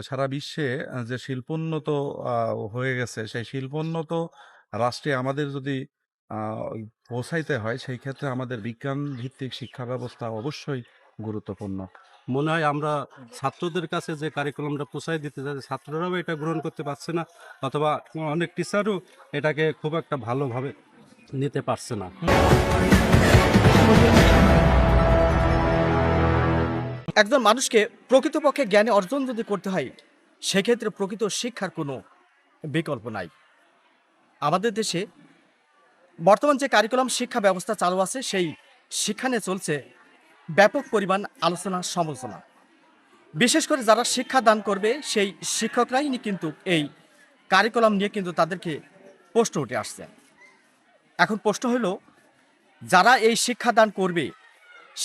সারা বিশ্বে যে শিল্পোন্নত হয়ে গেছে, সেই শিল্পোন্নত রাষ্ট্রে আমাদের যদি ওই পৌঁছাইতে হয়, সেই ক্ষেত্রে আমাদের বিজ্ঞান ভিত্তিক শিক্ষা ব্যবস্থা অবশ্যই গুরুত্বপূর্ণ। মনে হয় আমরা ছাত্রদের কাছে যে কারিকুলামটা পৌঁছায় দিতে যাচ্ছি, ছাত্ররাও এটা গ্রহণ করতে পারছে না, অথবা অনেক টিচারও এটাকে খুব একটা ভালোভাবে নিতে পারছে না। একজন মানুষকে প্রকৃতপক্ষে জ্ঞানে অর্জন যদি করতে হয়, সেক্ষেত্রে প্রকৃত শিক্ষার কোনো বিকল্প নাই। আমাদের দেশে বর্তমান যে কারিকুলাম শিক্ষা ব্যবস্থা চালু আছে, সেই শিক্ষা নিয়ে চলছে ব্যাপক পরিমাণ আলোচনা সমালোচনা। বিশেষ করে যারা শিক্ষা দান করবে, সেই শিক্ষকরাই কিন্তু এই কারিকুলাম নিয়ে কিন্তু তাদেরকে প্রশ্ন উঠে আসছে। এখন প্রশ্ন হলো, যারা এই শিক্ষা দান করবে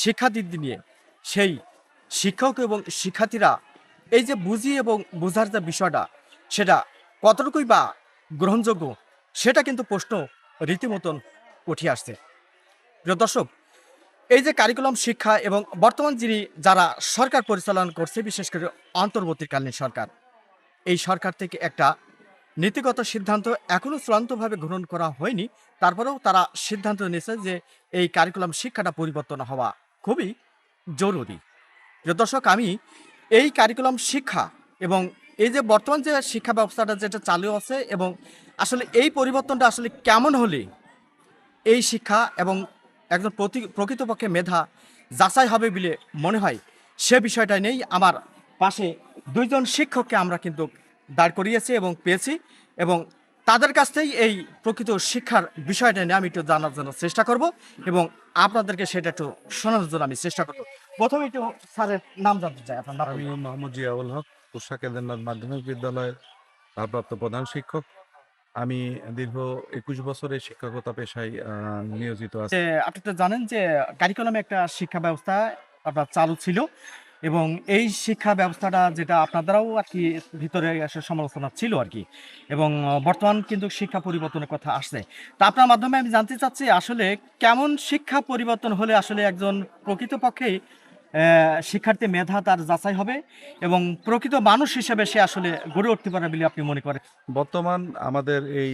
শিক্ষার্থীদের নিয়ে, সেই শিক্ষক এবং শিক্ষার্থীরা এই যে বুঝি এবং বোঝার যে বিষয়টা, সেটা কতটুকুই বা গ্রহণযোগ্য, সেটা কিন্তু প্রশ্ন রীতিমতন উঠে আসছে। প্রিয় দর্শক, এই যে কারিকুলাম শিক্ষা এবং বর্তমান যারা সরকার পরিচালনা করছে, বিশেষ করে অন্তর্বর্তীকালীন সরকার, এই সরকার থেকে একটা নীতিগত সিদ্ধান্ত এখনো চূড়ান্তভাবে গ্রহণ করা হয়নি। তারপরেও তারা সিদ্ধান্ত নিয়েছে যে এই কারিকুলাম শিক্ষাটা পরিবর্তন হওয়া খুবই জরুরি। প্রিয় দর্শক, আমি এই কারিকুলাম শিক্ষা এবং এই যে বর্তমান যে শিক্ষা ব্যবস্থাটা যেটা চালু আছে, এবং আসলে এই পরিবর্তনটা আসলে কেমন হলে এই শিক্ষা এবং একজন প্রকৃতপক্ষে মেধা যাচাই হবে বলে মনে হয়, সে বিষয়টা নেই আমার পাশে দুইজন শিক্ষককে আমরা কিন্তু দাঁড় করিয়েছি এবং পেয়েছি, এবং তাদের কাছ থেকেই এই প্রকৃত শিক্ষার বিষয়টা নিয়ে আমি একটু জানার জন্য চেষ্টা করব, এবং আপনাদেরকে সেটা একটু শোনানোর জন্য আমি চেষ্টা করব। প্রথমে একটু স্যারের নাম জানতে চাই, আপনার নাম। আমি মোহাম্মদ জিয়াউল হক, তোষা কেন্দ্রনাথ মাধ্যমিক বিদ্যালয়ের ভারপ্রাপ্ত প্রধান শিক্ষক। আমি দীর্ঘ ২১ বছরের শিক্ষকতা পেশায় নিয়োজিত আছি। যে আপনি তো জানেন যে কারিকুলামে একটা শিক্ষা ব্যবস্থা আপনার চালু ছিল, এবং এই শিক্ষা ব্যবস্থাটা যেটা আপনার দ্বারাও আর কি ভিতরে আসলে সমালোচনা ছিল আর কি, এবং বর্তমান কিন্তু শিক্ষা পরিবর্তনের কথা আসছে। তা আপনার মাধ্যমে আমি জানতে চাচ্ছি, আসলে কেমন শিক্ষা পরিবর্তন হলে আসলে একজন প্রকৃতপক্ষেই শিক্ষার্থী মেধা তার যাচাই হবে এবং প্রকৃত মানুষ হিসেবে সে আসলে গড়ে উঠতে পারে বলে আপনি মনে করেন? বর্তমান আমাদের এই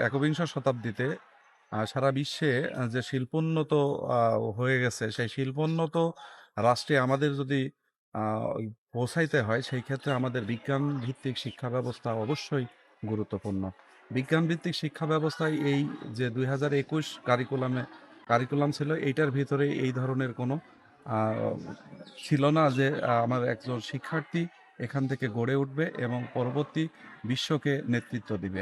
একবিংশ শতাব্দীতে সারা বিশ্বে যে শিল্পোন্নত হয়ে গেছে, সেই শিল্পোন্নত রাষ্ট্রে আমাদের যদি ওই পৌঁছাইতে হয়, সেই ক্ষেত্রে আমাদের বিজ্ঞান ভিত্তিক শিক্ষা ব্যবস্থা অবশ্যই গুরুত্বপূর্ণ। বিজ্ঞান ভিত্তিক শিক্ষা ব্যবস্থায় এই যে ২০২১ কারিকুলাম ছিল, এইটার ভিতরে এই ধরনের কোনো আহ, ছিল না যে আমার একজন শিক্ষার্থী এখান থেকে গড়ে উঠবে এবং পরবর্তী বিশ্বকে নেতৃত্ব দিবে।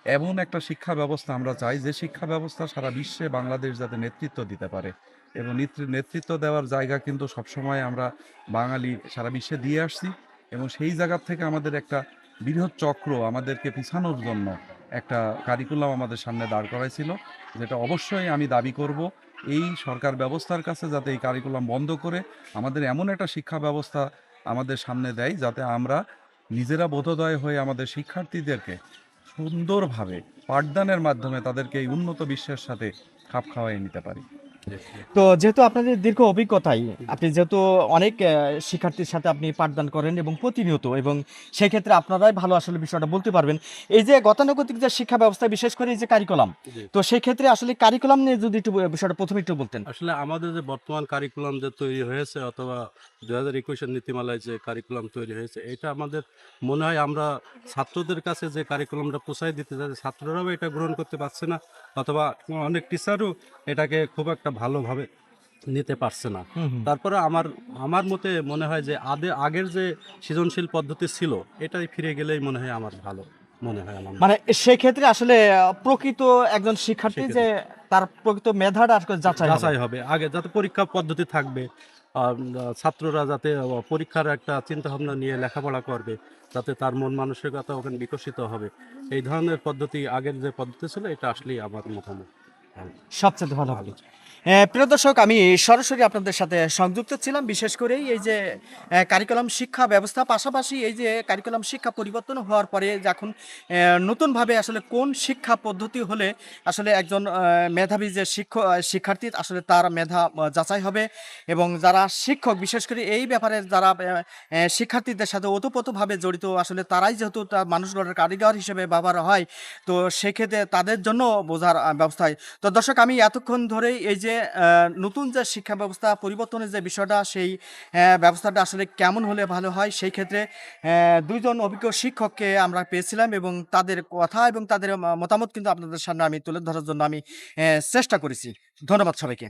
এমন একটা শিক্ষা ব্যবস্থা আমরা চাই, যে শিক্ষা ব্যবস্থা সারা বিশ্বে বাংলাদেশ যাতে নেতৃত্ব দিতে পারে, এবং নেতৃত্ব দেওয়ার জায়গা কিন্তু সবসময় আমরা বাঙালি সারা বিশ্বে দিয়ে আসছি, এবং সেই জায়গা থেকে আমাদের একটা বৃহৎ চক্র আমাদেরকে পিছানোর জন্য একটা কারিকুলাম আমাদের সামনে দাঁড় করাইছিল, যেটা অবশ্যই আমি দাবি করব এই সরকার ব্যবস্থার কাছে, যাতে এই কারিকুলাম বন্ধ করে আমাদের এমন একটা শিক্ষা ব্যবস্থা আমাদের সামনে দেয়, যাতে আমরা নিজেরা বোধোদয় হয়ে আমাদের শিক্ষার্থীদেরকে সুন্দরভাবে পাঠদানের মাধ্যমে তাদেরকে এই উন্নত বিশ্বের সাথে খাপ খাওয়াই নিতে পারি। তো যেহেতু আপনাদের দীর্ঘ অভিজ্ঞতাই, আপনি যেহেতু অনেক শিক্ষার্থীর সাথে আপনি পাঠদান করেন এবং প্রতিনিয়ত, এবং সেক্ষেত্রে আপনারাই ভালো আসলে বিষয়টা বলতে পারবেন। এই যে গতানুগতিক যে শিক্ষা ব্যবস্থা, বিশেষ করে এই যে কারিকুলাম, জি। তো সেই ক্ষেত্রে আসলে কারিকুলাম নিয়ে যদি একটু বিষয়টা প্রথমে একটু বলতেন। আসলে আমাদের যে বর্তমান কারিকুলাম যে তৈরি হয়েছে, অথবা ২০২১-এর নীতিমালায় যে কারিকুলাম তৈরি হয়েছে, এটা আমাদের মনে হয় আমরা ছাত্রদের কাছে যে কারিকুলামটা পৌঁছায় দিতে যাচ্ছি, ছাত্ররাও এটা গ্রহণ করতে পারছে না, অথবা অনেক টিচারও এটাকে খুব একটা ভালোভাবে নিতে পারছে না। হুম, হুম। তারপরে আমার আমার মতে মনে হয় যে আগের যে সৃজনশীল পদ্ধতি ছিল, এটাই ফিরে গেলেই মনে হয় আমার ভালো মনে হয় আমার। মানে সেক্ষেত্রে আসলে প্রকৃত একজন শিক্ষার্থী যে সেক্ষেত্রে তার প্রকৃত মেধাটা আসলে যাচাই হবে। যাচাই হবে। আগে যাতে পরীক্ষা পদ্ধতি থাকবে, ছাত্ররা যাতে পরীক্ষার একটা চিন্তাভাবনা নিয়ে লেখাপড়া করবে, যাতে তার মন মানসিকতা ওখানে বিকশিত হবে। এই ধরনের পদ্ধতি, আগের যে পদ্ধতি ছিল, এটা আসলেই আমার মতামত। হ্যাঁ, সবচেয়ে ভালো হবে। ভালো। প্রিয় দর্শক, আমি সরাসরি আপনাদের সাথে সংযুক্ত ছিলাম, বিশেষ করে এই যে কারিকুলাম শিক্ষা ব্যবস্থা, পাশাপাশি এই যে কারিকুলাম শিক্ষা পরিবর্তন হওয়ার পরে যে এখন নতুনভাবে আসলে কোন শিক্ষা পদ্ধতি হলে আসলে একজন মেধাবী যে শিক্ষার্থী আসলে তার মেধা যাচাই হবে, এবং যারা শিক্ষক বিশেষ করে এই ব্যাপারে যারা শিক্ষার্থীদের সাথে ওতপ্রোতভাবে জড়িত, আসলে তারাই যেহেতু তার মানুষ গড়ার কারিগর হিসেবে ব্যবহার হয়, তো সেক্ষেত্রে তাদের জন্য বোঝার ব্যবস্থা হয়। তো দর্শক, আমি এতক্ষণ ধরেই এই যে নতুন যে শিক্ষা ব্যবস্থা পরিবর্তনের যে বিষয়টা, সেই ব্যবস্থাটা আসলে কেমন হলে ভালো হয়, সেই ক্ষেত্রে দুইজন অভিজ্ঞ শিক্ষককে আমরা পেয়েছিলাম, এবং তাদের কথা এবং তাদের মতামত কিন্তু আপনাদের সামনে আমি তুলে ধরার জন্য আমি চেষ্টা করেছি। ধন্যবাদ সবাইকে।